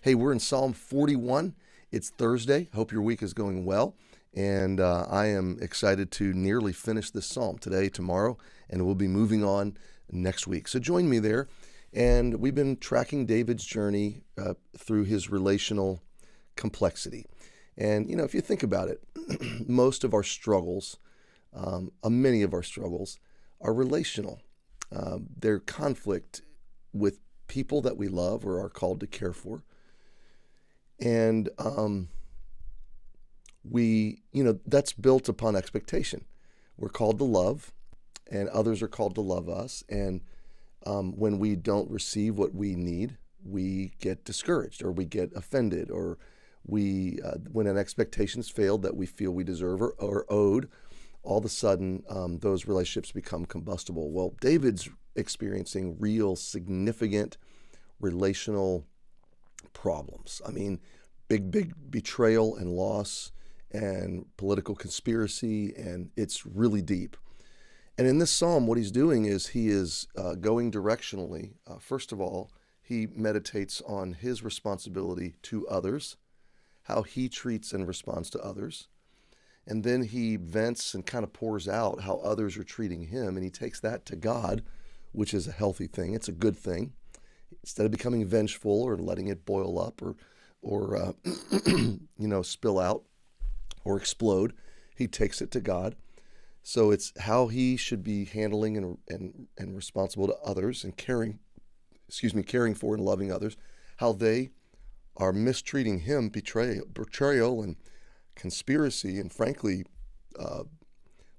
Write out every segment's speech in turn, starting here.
Hey, we're in Psalm 41. It's Thursday. Hope your week is going well. And I am excited to nearly finish this psalm today, tomorrow, and we'll be moving on next week. So join me there. And we've been tracking David's journey through his relational complexity. And, you know, if you think about it, most of our struggles, many of our struggles, are relational. They're conflict with people that we love or are called to care for. And that's built upon expectation. We're called to love, and others are called to love us. And when we don't receive what we need, we get discouraged, or we get offended, or when an expectation is failed that we feel we deserve or owed, all of a sudden those relationships become combustible. Well, David's experiencing real significant relational problems. I mean, big betrayal and loss and political conspiracy, and it's really deep. And in this psalm, what he's doing is he is going directionally. First of all, he meditates on his responsibility to others, how he treats and responds to others. And then he vents and kind of pours out how others are treating him, and he takes that to God, which is a healthy thing. It's a good thing. Instead of becoming vengeful or letting it boil up or spill out or explode, he takes it to God. So it's how he should be handling and responsible to others and caring for and loving others, how they are mistreating him, betrayal and conspiracy, and frankly,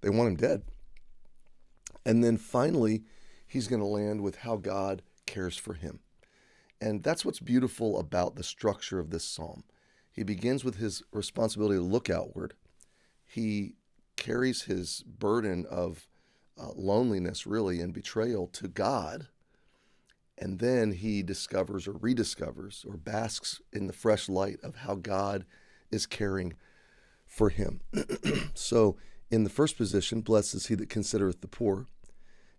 they want him dead. And then finally, he's going to land with how God cares for him. And that's what's beautiful about the structure of this psalm. He begins with his responsibility to look outward. He carries his burden of loneliness, really, and betrayal to God. And then he discovers or rediscovers or basks in the fresh light of how God is caring for him. So in the first position, blessed is he that considereth the poor.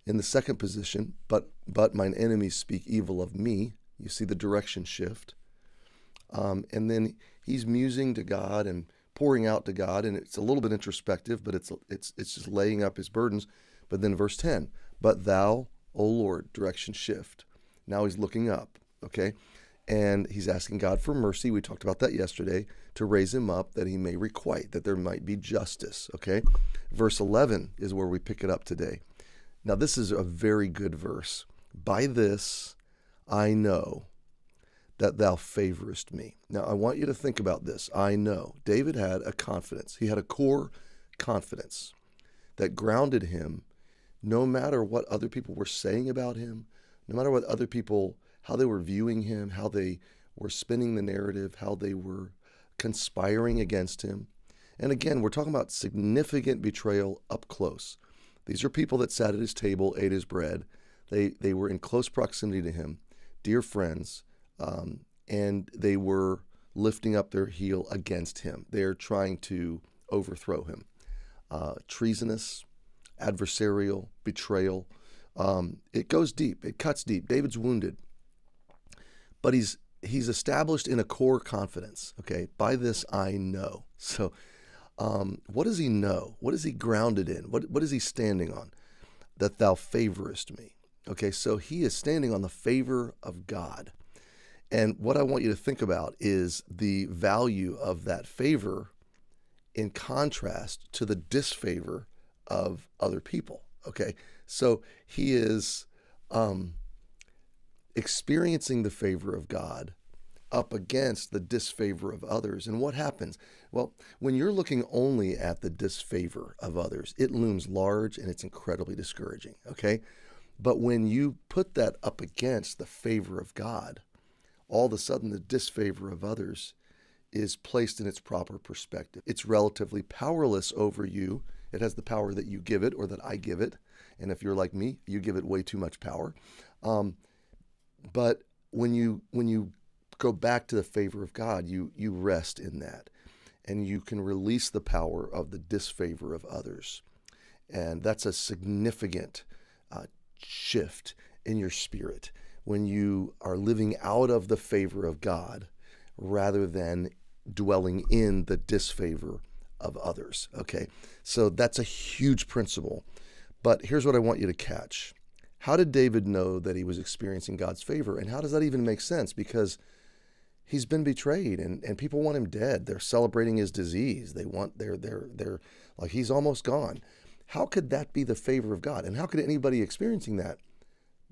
In the second position, but mine enemies speak evil of me. You see the direction shift. And then he's musing to God and pouring out to God, and it's a little bit introspective, but it's just laying up his burdens. But then verse 10, but thou, O Lord, direction shift. Now he's looking up, okay? And he's asking God for mercy. We talked about that yesterday, to raise him up that he may requite, that there might be justice, okay? Verse 11 is where we pick it up today. Now this is a very good verse. By this I know that thou favorest me. Now I want you to think about this. I know. David had a confidence. He had a core confidence that grounded him no matter what other people were saying about him, no matter what other people, how they were viewing him, how they were spinning the narrative, how they were conspiring against him. And again, we're talking about significant betrayal up close. These are people that sat at his table, ate his bread. They were in close proximity to him, dear friends, and they were lifting up their heel against him. They're trying to overthrow him. Treasonous, adversarial, betrayal. It goes deep. It cuts deep. David's wounded. But he's established in a core confidence. Okay, by this I know. So what does he know? What is he grounded in? What is he standing on? That thou favorest me. Okay, so he is standing on the favor of God. And what I want you to think about is the value of that favor in contrast to the disfavor of other people. Okay, so he is experiencing the favor of God up against the disfavor of others. And what happens? Well, when you're looking only at the disfavor of others, it looms large and it's incredibly discouraging, okay? But when you put that up against the favor of God, all of a sudden the disfavor of others is placed in its proper perspective. It's relatively powerless over you. It has the power that you give it or that I give it. And if you're like me, you give it way too much power. But when you go back to the favor of God, you rest in that, and you can release the power of the disfavor of others. And that's a significant shift in your spirit. When you are living out of the favor of God, rather than dwelling in the disfavor of others. Okay, so that's a huge principle. But here's what I want you to catch. How did David know that he was experiencing God's favor? And how does that even make sense? Because he's been betrayed and people want him dead. They're celebrating his disease. They want, they're like, he's almost gone. How could that be the favor of God? And how could anybody experiencing that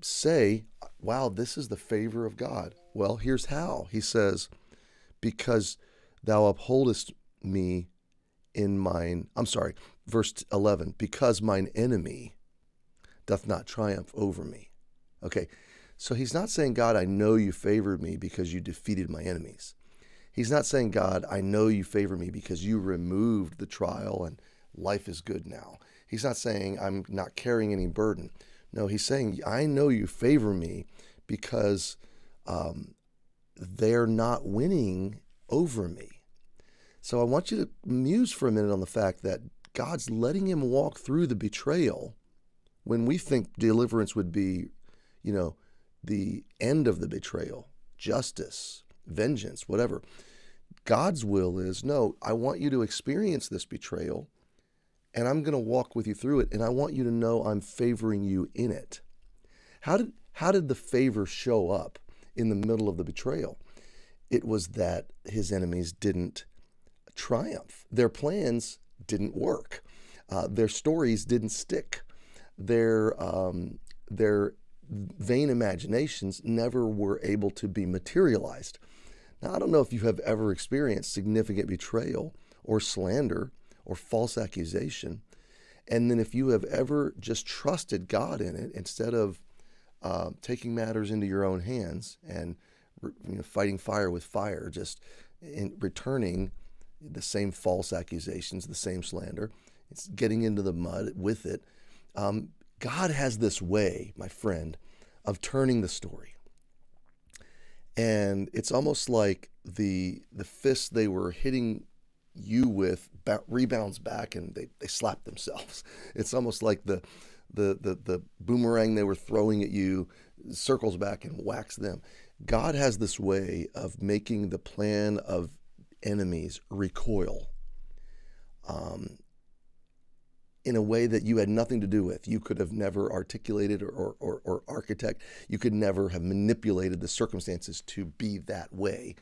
say, wow, this is the favor of God? Well, here's how. He says, because thou upholdest me in mine, verse 11, because mine enemy doth not triumph over me. Okay, so he's not saying, God, I know you favored me because you defeated my enemies. He's not saying, God, I know you favor me because you removed the trial and life is good now. He's not saying I'm not carrying any burden. No, he's saying, I know you favor me because they're not winning over me. So I want you to muse for a minute on the fact that God's letting him walk through the betrayal when we think deliverance would be, the end of the betrayal, justice, vengeance, whatever. God's will is, no, I want you to experience this betrayal, and I'm going to walk with you through it, and I want you to know I'm favoring you in it. How did the favor show up in the middle of the betrayal? It was that his enemies didn't triumph. Their plans didn't work. Their stories didn't stick. Their vain imaginations never were able to be materialized. Now, I don't know if you have ever experienced significant betrayal or slander or false accusation, and then if you have ever just trusted God in it instead of taking matters into your own hands and fighting fire with fire, just in returning the same false accusations, the same slander, it's getting into the mud with it. God has this way, my friend, of turning the story. And it's almost like the fist they were hitting you with rebounds back and they slap themselves. It's almost like the boomerang they were throwing at you circles back and whacks them. God has this way of making the plan of enemies recoil in a way that you had nothing to do with. You could have never articulated or architect. You could never have manipulated the circumstances to be that way.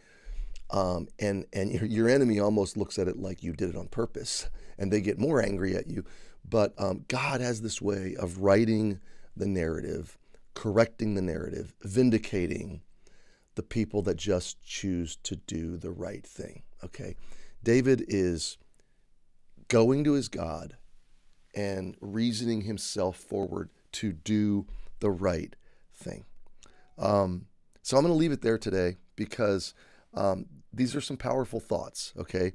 And your enemy almost looks at it like you did it on purpose, and they get more angry at you. But God has this way of writing the narrative, correcting the narrative, vindicating the people that just choose to do the right thing. Okay, David is going to his God and reasoning himself forward to do the right thing. So I'm going to leave it there today because these are some powerful thoughts, okay?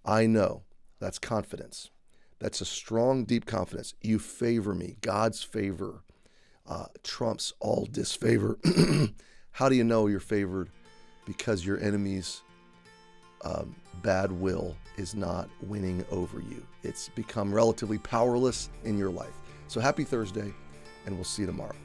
I know, that's confidence. That's a strong, deep confidence. You favor me. God's favor trumps all disfavor. How do you know you're favored? Because your enemy's bad will is not winning over you. It's become relatively powerless in your life. So happy Thursday, and we'll see you tomorrow.